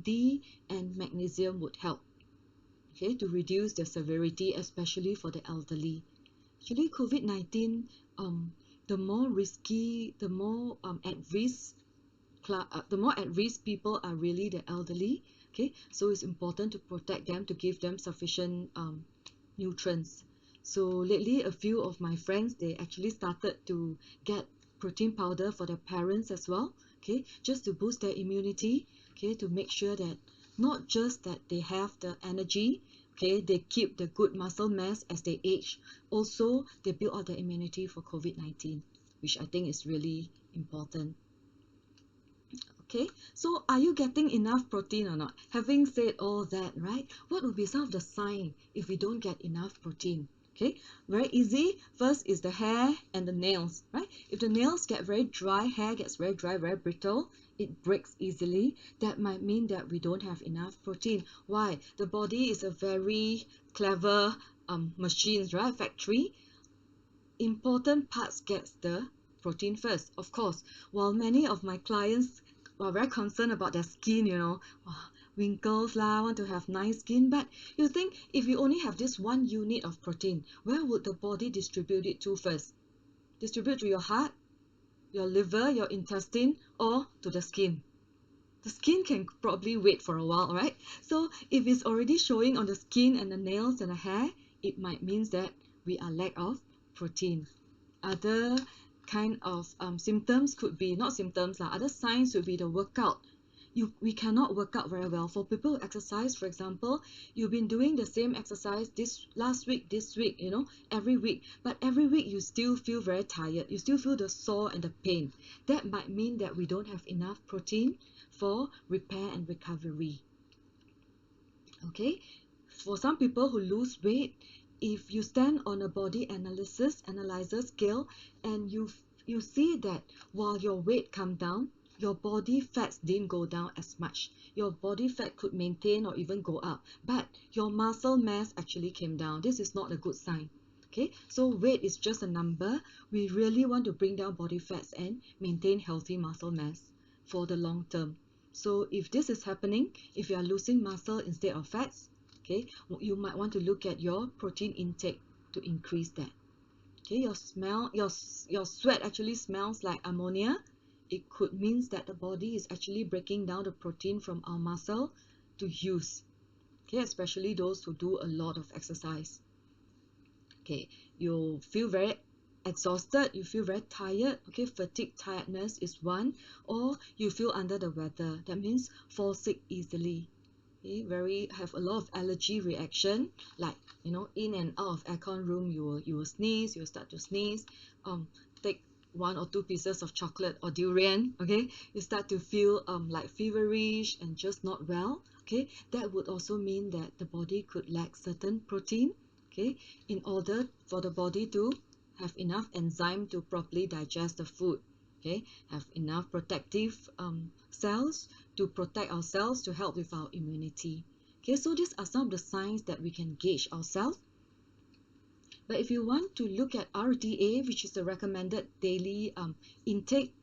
D, and magnesium would help, okay, to reduce the severity, especially for the elderly. Actually, COVID-19, the more risky, the more the more at risk people are really the elderly. Okay, so it's important to protect them, to give them sufficient nutrients. So lately, a few of my friends, they actually started to get protein powder for their parents as well, okay, just to boost their immunity, okay, to make sure that not just that they have the energy, okay, they keep the good muscle mass as they age, also they build up their immunity for COVID-19, which I think is really important. Okay, so are you getting enough protein or not? Having said all that, right, what would be some of the signs if we don't get enough protein? Okay, very easy. First is the hair and the nails, right? If the nails get very dry, hair gets very dry, very brittle, it breaks easily. That might mean that we don't have enough protein. Why? The body is a very clever machine, right? Factory. Important parts gets the protein first, of course. While many of my clients are very concerned about their skin, wrinkles lah, want to have nice skin, but you think if you only have this one unit of protein, where would the body distribute it to first? Distribute to your heart, your liver, your intestine, or to the skin? The skin can probably wait for a while, right? So if it's already showing on the skin and the nails and the hair, it might mean that we are lack of protein. Other kind of symptoms could be, not symptoms, other signs would be the workout. We cannot work out very well. For people who exercise, for example, you've been doing the same exercise this week, every week, but every week you still feel very tired. You still feel the sore and the pain. That might mean that we don't have enough protein for repair and recovery. Okay, for some people who lose weight, if you stand on a body analyzer scale and you see that while your weight come down, your body fats didn't go down as much. Your body fat could maintain or even go up, but your muscle mass actually came down. This is not a good sign. Okay, so weight is just a number. We really want to bring down body fats and maintain healthy muscle mass for the long term. So if this is happening, if you are losing muscle instead of fats, okay, you might want to look at your protein intake to increase that. Okay, your sweat actually smells like ammonia. It could mean that the body is actually breaking down the protein from our muscle to use. Okay, especially those who do a lot of exercise. Okay, you feel very exhausted, you feel very tired. Okay, fatigue, tiredness is one, or you feel under the weather. That means fall sick easily. Okay, have a lot of allergy reaction, like in and out of aircon room, you will sneeze, you will start to sneeze. Take 1 or 2 pieces of chocolate or durian, okay, you start to feel like feverish and just not well. Okay, that would also mean that the body could lack certain protein, okay, in order for the body to have enough enzyme to properly digest the food. Okay, have enough protective cells to protect ourselves, to help with our immunity. Okay, so these are some of the signs that we can gauge ourselves. But if you want to look at RDA, which is the recommended daily intake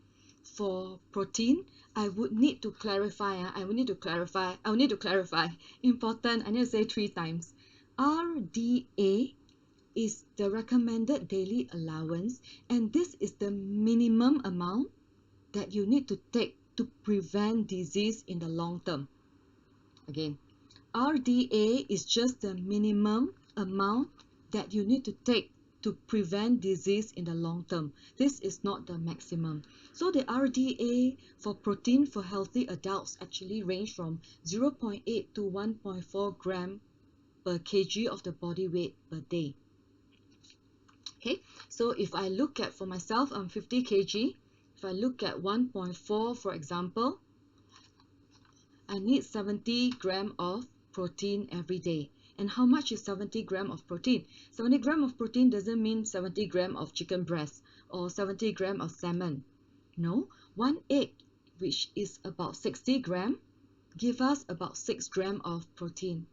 for protein, I would need to clarify. I will need to clarify. Important, I need to say 3 times. RDA is the recommended daily allowance, and this is the minimum amount that you need to take to prevent disease in the long term. Again, RDA is just the minimum amount that you need to take to prevent disease in the long term. This is not the maximum. So the RDA for protein for healthy adults actually range from 0.8 to 1.4 gram per kg of the body weight per day. Okay, so if I look at, for myself, I'm 50 kg. If I look at 1.4, for example, I need 70 gram of protein every day. And how much is 70 gram of protein? 70 gram of protein doesn't mean 70 gram of chicken breast or 70 gram of salmon. No, 1 egg, which is about 60 gram, give us about 6 gram of protein.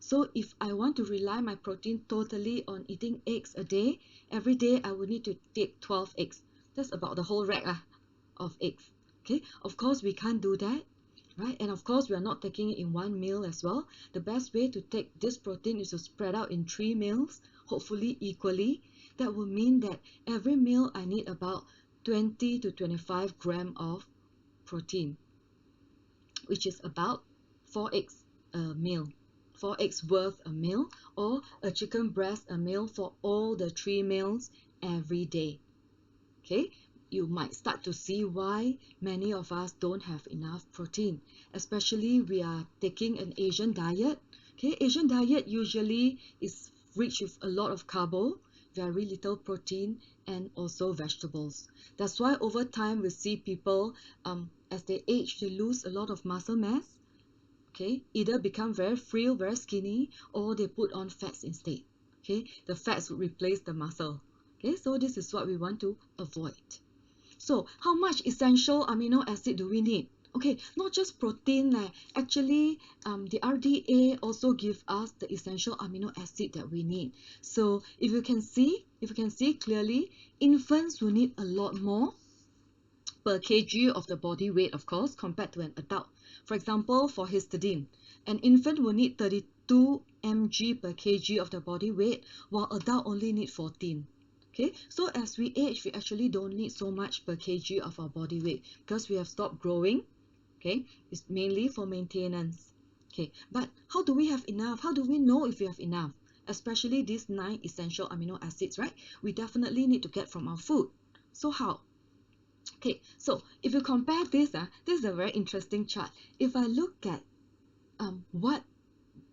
So if I want to rely my protein totally on eating eggs a day, every day I will need to take 12 eggs. That's about the whole rack of eggs. Okay, of course we can't do that, right? And of course we are not taking it in one meal as well. The best way to take this protein is to spread out in 3 meals, hopefully equally. That will mean that every meal I need about 20 to 25 gram of protein, which is about 4 eggs a meal. 4 eggs worth a meal, or a chicken breast a meal for all the 3 meals every day. Okay, you might start to see why many of us don't have enough protein, especially we are taking an Asian diet. Okay, Asian diet usually is rich with a lot of carbo, very little protein, and also vegetables. That's why over time we see people, as they age, they lose a lot of muscle mass. Okay, either become very frail, very skinny, or they put on fats instead. Okay, the fats would replace the muscle. Okay, so this is what we want to avoid. So how much essential amino acid do we need? Okay, not just protein. Actually, the RDA also give us the essential amino acid that we need. So if you can see clearly, infants will need a lot more per kg of the body weight, of course, compared to an adult. For example, for histidine, an infant will need 32 mg per kg of the body weight, while adult only need 14. Okay, so as we age, we actually don't need so much per kg of our body weight because we have stopped growing. Okay, it's mainly for maintenance. Okay, but how do we have enough? How do we know if we have enough? Especially these 9 essential amino acids, right? We definitely need to get from our food. So how? Okay, so if you compare this, this is a very interesting chart. If I look at what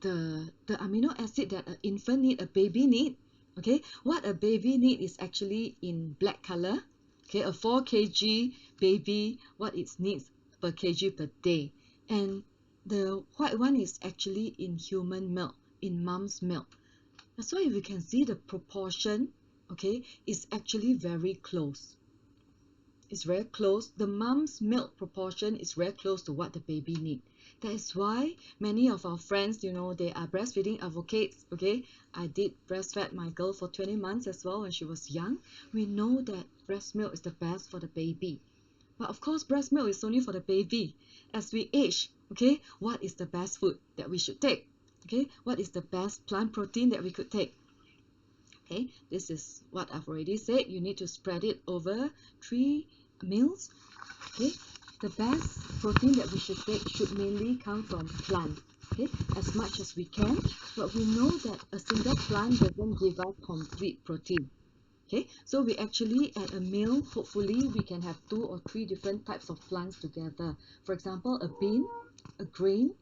the amino acid that an infant need, a baby need, okay, what a baby need is actually in black color. Okay, a 4 kg baby, what it needs per kg per day. And the white one is actually in human milk, in mom's milk. That's why if you can see the proportion, okay, is actually very close. is very close. The mom's milk proportion is very close to what the baby needs. That is why many of our friends, you know, they are breastfeeding advocates. Okay, I did breastfeed my girl for 20 months as well when she was young. We know that breast milk is the best for the baby. But of course, breast milk is only for the baby. As we age, okay, what is the best food that we should take? Okay, what is the best plant protein that we could take? Okay, this is what I've already said. You need to spread it over 3 meals. Okay, the best protein that we should take should mainly come from plant. Okay, as much as we can, but we know that a single plant doesn't give us complete protein. Okay, so we actually at a meal, hopefully we can have 2 or 3 different types of plants together. For example, a bean, a grain,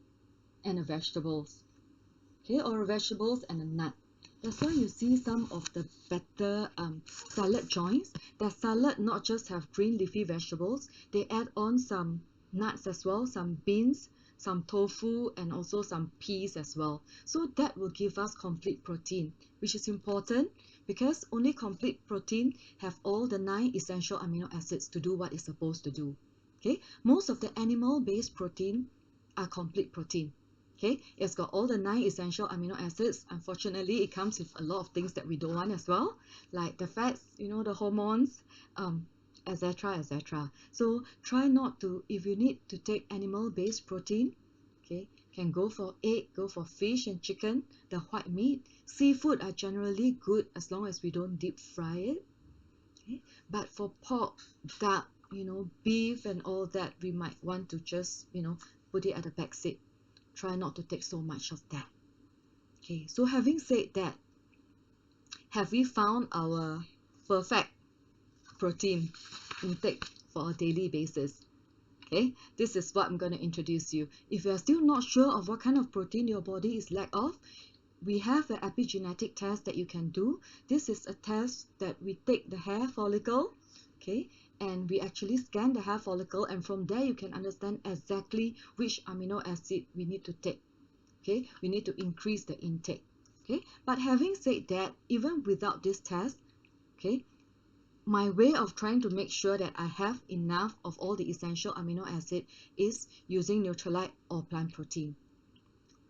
and a vegetables. Okay, or vegetables and a nut. That's why you see some of the better salad joints. Their salad not just have green leafy vegetables, they add on some nuts as well, some beans, some tofu, and also some peas as well. So that will give us complete protein, which is important because only complete protein have all the 9 essential amino acids to do what it's supposed to do. Okay, most of the animal-based protein are complete protein. Okay, it's got all the 9 essential amino acids. Unfortunately, it comes with a lot of things that we don't want as well, like the fats, you know, the hormones, etc., etc. So try not to, if you need to take animal-based protein, okay, can go for egg, go for fish and chicken, the white meat. Seafood are generally good as long as we don't deep fry it. Okay, but for pork, duck, you know, beef and all that, we might want to just, you know, put it at the back seat. Try not to take so much of that. Okay, so having said that, have we found our perfect protein intake for a daily basis? Okay, this is what I'm going to introduce you. If you are still not sure of what kind of protein your body is lack of, we have an epigenetic test that you can do. This is a test that we take the hair follicle, okay, and we actually scan the hair follicle, and from there you can understand exactly which amino acid we need to take. Okay, we need to increase the intake. Okay, but having said that, even without this test, okay, my way of trying to make sure that I have enough of all the essential amino acid is using Nutrilite or plant protein.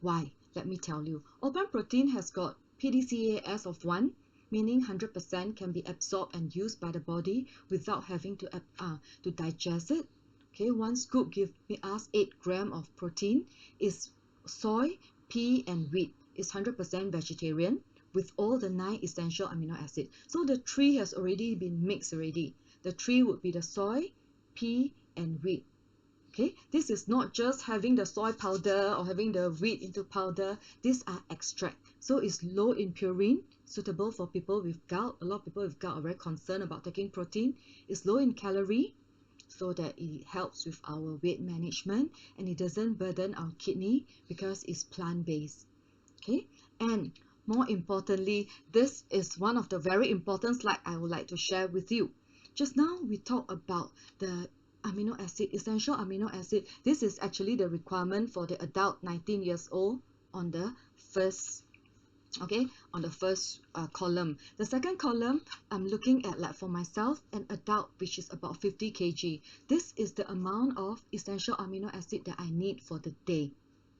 Why? Let me tell you. All plant protein has got PDCAS of 1, meaning 100% can be absorbed and used by the body without having to digest it. Okay, 1 scoop gives us 8 grams of protein. Is soy, pea, and wheat. Is 100% vegetarian with all the 9 essential amino acids. So the 3 has already been mixed already. The 3 would be the soy, pea, and wheat. Okay, this is not just having the soy powder or having the wheat into powder. These are extract. So it's low in purine, suitable for people with gout. A lot of people with gout are very concerned about taking protein. It's low in calorie, so that it helps with our weight management, and it doesn't burden our kidney because it's plant-based. Okay, and more importantly, this is one of the very important slides I would like to share with you. Just now we talked about the amino acid, essential amino acid. This is actually the requirement for the adult 19 years old on the first, okay, on the first column. The second column, I'm looking at, like for myself, an adult which is about 50 kg. This is the amount of essential amino acid that I need for the day.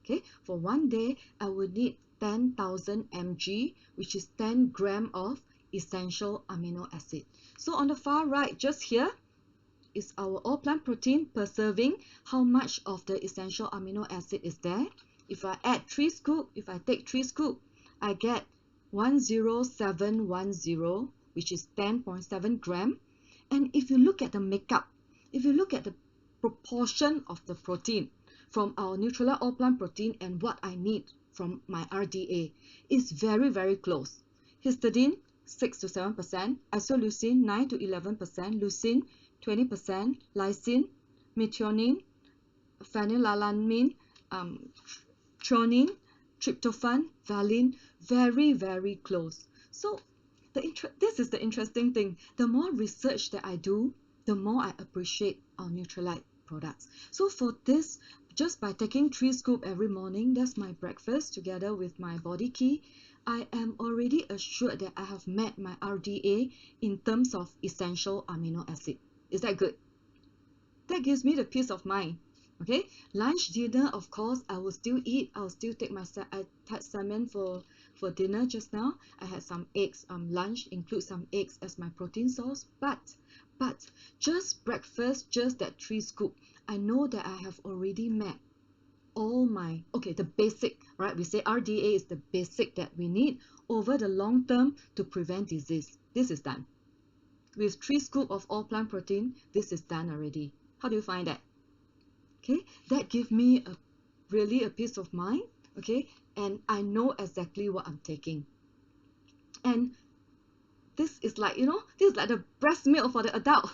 Okay, for one day I would need 10,000 mg, which is 10 grams of essential amino acid. So on the far right, just here, is our all plant protein per serving. How much of the essential amino acid is there? If I add 3 scoop, if I take 3 scoop, I get 10710, which is 10.7 gram. And if you look at the makeup, if you look at the proportion of the protein from our Nutritional all plant protein and what I need from my RDA, is very, very close. Histidine, 6 to 7%, isoleucine, 9 to 11%, leucine, 20%, lysine, methionine, phenylalanine, threonine, tryptophan, valine, very, very close. So this is the interesting thing. The more research that I do, the more I appreciate our Nutrilite products. So for this, just by taking 3 scoops every morning, that's my breakfast together with my body key, I am already assured that I have met my RDA in terms of essential amino acid. Is that good? That gives me the peace of mind. Okay, lunch, dinner, of course, I will still eat. I'll still take I had salmon for dinner just now. I had some eggs. Lunch includes some eggs as my protein source. But just breakfast, just that 3 scoop, I know that I have already met all my, okay, the basic, right? We say RDA is the basic that we need over the long term to prevent disease. This is done. With 3 scoop of all plant protein, this is done already. How do you find that? Okay, that gives me really a peace of mind. Okay, and I know exactly what I'm taking. And this is like, this is like the breast milk for the adult.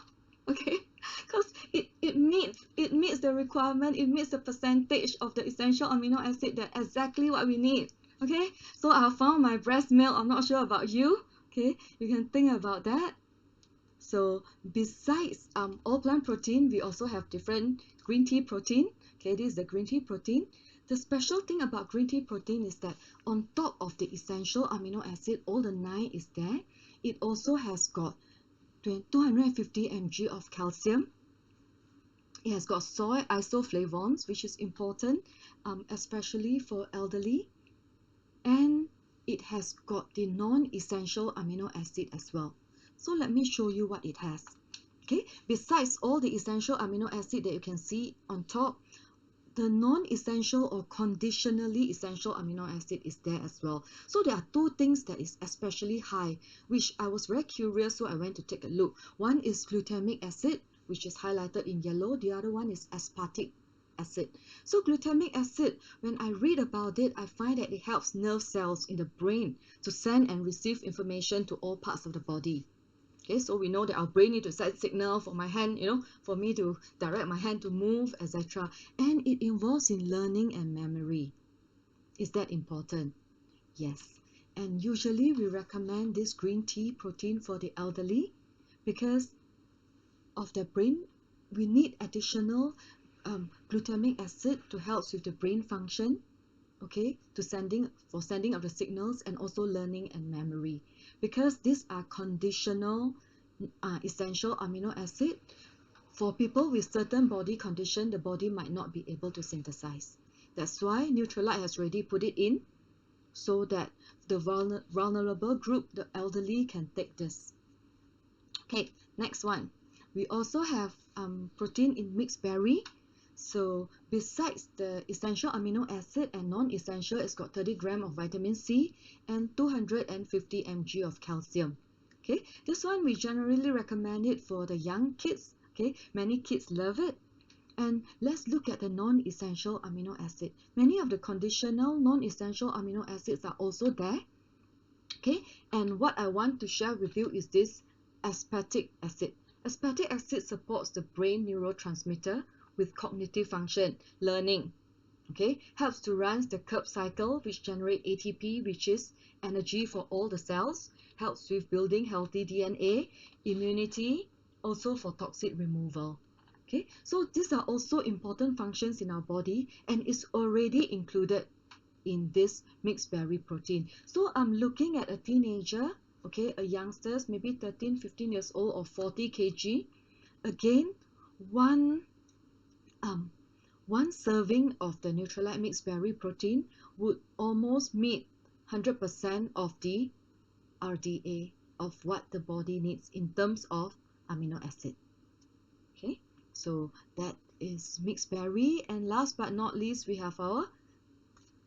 Okay, because it meets the requirement, it meets the percentage of the essential amino acid that exactly what we need. Okay, so I found my breast milk. I'm not sure about you. Okay, you can think about that. So besides all plant protein, we also have different green tea protein. Okay, this is the green tea protein. The special thing about green tea protein is that on top of the essential amino acid, all the 9 is there. It also has got 250 mg of calcium. It has got soy isoflavones, which is important, especially for elderly. And it has got the non-essential amino acid as well. So let me show you what it has. Okay, besides all the essential amino acid that you can see on top, the non-essential or conditionally essential amino acid is there as well. So there are 2 things that is especially high, which I was very curious, so I went to take a look. One is glutamic acid, which is highlighted in yellow. The other one is aspartic acid. So glutamic acid, when I read about it, I find that it helps nerve cells in the brain to send and receive information to all parts of the body. Okay, so we know that our brain need to send signal for my hand, for me to direct my hand to move, etc. And it involves in learning and memory. Is that important? Yes. And usually we recommend this green tea protein for the elderly because of their brain. We need additional glutamic acid to help with the brain function. Okay, sending of the signals and also learning and memory, because these are conditional essential amino acid. For people with certain body condition, the body might not be able to synthesize. That's why Nutrilite has already put it in so that the vulnerable group, the elderly, can take this. Okay, next one. We also have protein in mixed berry. So besides the essential amino acid and non-essential, it's got 30 grams of vitamin C and 250 mg of calcium. Okay, this one we generally recommend it for the young kids. Okay, many kids love it. And let's look at the non-essential amino acid. Many of the conditional non-essential amino acids are also there. Okay, and what I want to share with you is this aspartic acid. Aspartic acid supports the brain neurotransmitter with cognitive function, learning. Okay, helps to run the Krebs cycle, which generate ATP, which is energy for all the cells, helps with building healthy DNA, immunity, also for toxic removal. Okay, so these are also important functions in our body and is already included in this mixed berry protein. So I'm looking at a teenager, okay, a youngsters, maybe 13, 15 years old or 40 kg. Again, one serving of the Nutrilite mixed berry protein would almost meet 100% of the RDA of what the body needs in terms of amino acid. Okay, so that is mixed berry. And last but not least, we have our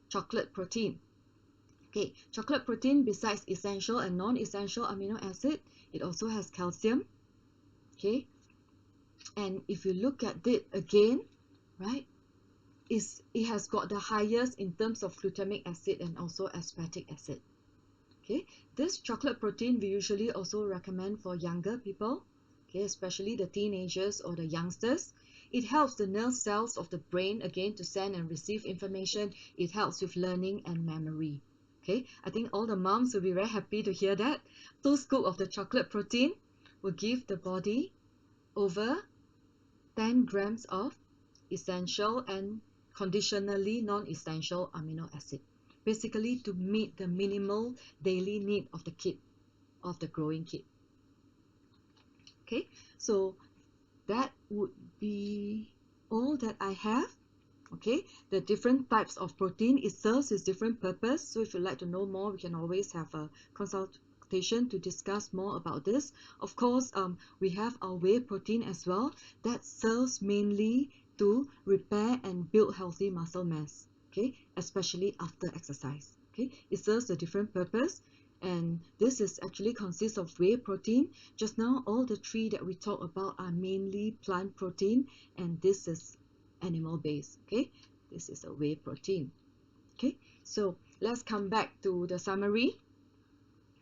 chocolate protein. Okay, chocolate protein, besides essential and non-essential amino acid, it also has calcium. Okay, and if you look at it again, right, it has got the highest in terms of glutamic acid and also aspartic acid. Okay, this chocolate protein we usually also recommend for younger people, okay, especially the teenagers or the youngsters. It helps the nerve cells of the brain again to send and receive information. It helps with learning and memory. Okay, I think all the moms will be very happy to hear that. 2 scoops of the chocolate protein will give the body over 10 grams of essential and conditionally non-essential amino acid, basically to meet the minimal daily need of the kid, of the growing kid. Okay, so that would be all that I have. Okay, the different types of protein, it serves its different purpose. So if you'd like to know more, we can always have a consultation to discuss more about this. Of course, we have our whey protein as well that serves mainly to repair and build healthy muscle mass. Okay, especially after exercise. Okay, it serves a different purpose. And this is actually consists of whey protein. Just now, all the three that we talk about are mainly plant protein, and this is animal based. Okay, this is a whey protein. Okay, so let's come back to the summary.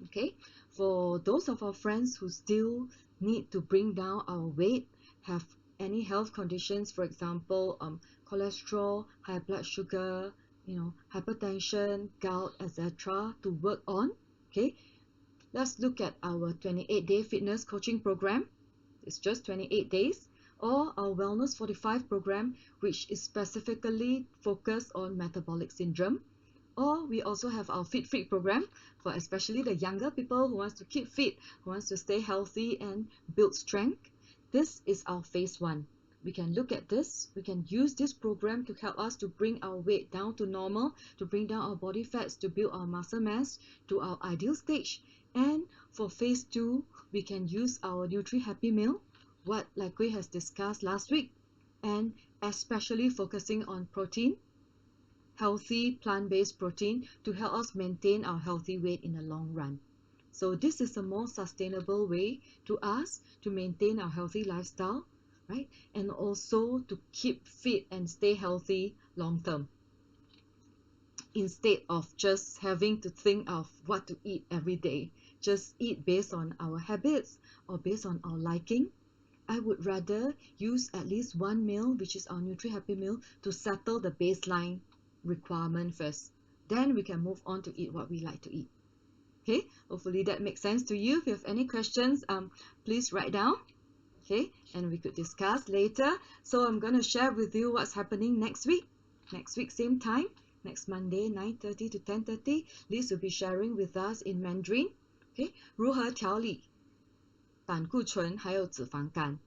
Okay, for those of our friends who still need to bring down our weight, have any health conditions, for example, cholesterol, high blood sugar, hypertension, gout, etc., to work on. Okay, let's look at our 28-day fitness coaching program. It's just 28 days, or our Wellness 45 program, which is specifically focused on metabolic syndrome. Or we also have our Fit Freak program for especially the younger people who wants to keep fit, who wants to stay healthy and build strength. This is our phase 1. We can look at this. We can use this program to help us to bring our weight down to normal, to bring down our body fats, to build our muscle mass to our ideal stage. And for phase 2, we can use our Nutri Happy Meal, what Lico has discussed last week, and especially focusing on protein, healthy plant-based protein, to help us maintain our healthy weight in the long run. So this is a more sustainable way to us to maintain our healthy lifestyle, right? And also to keep fit and stay healthy long term, instead of just having to think of what to eat every day. Just eat based on our habits or based on our liking. I would rather use at least one meal, which is our Nutri Happy Meal, to settle the baseline requirement first. Then we can move on to eat what we like to eat. Okay, hopefully that makes sense to you. If you have any questions, please write down. Okay, and we could discuss later. So I'm going to share with you what's happening next week. Next week, same time, next Monday, 9:30 to 10:30. Liz will be sharing with us in Mandarin. Okay, 如何调理胆固醇还有脂肪肝。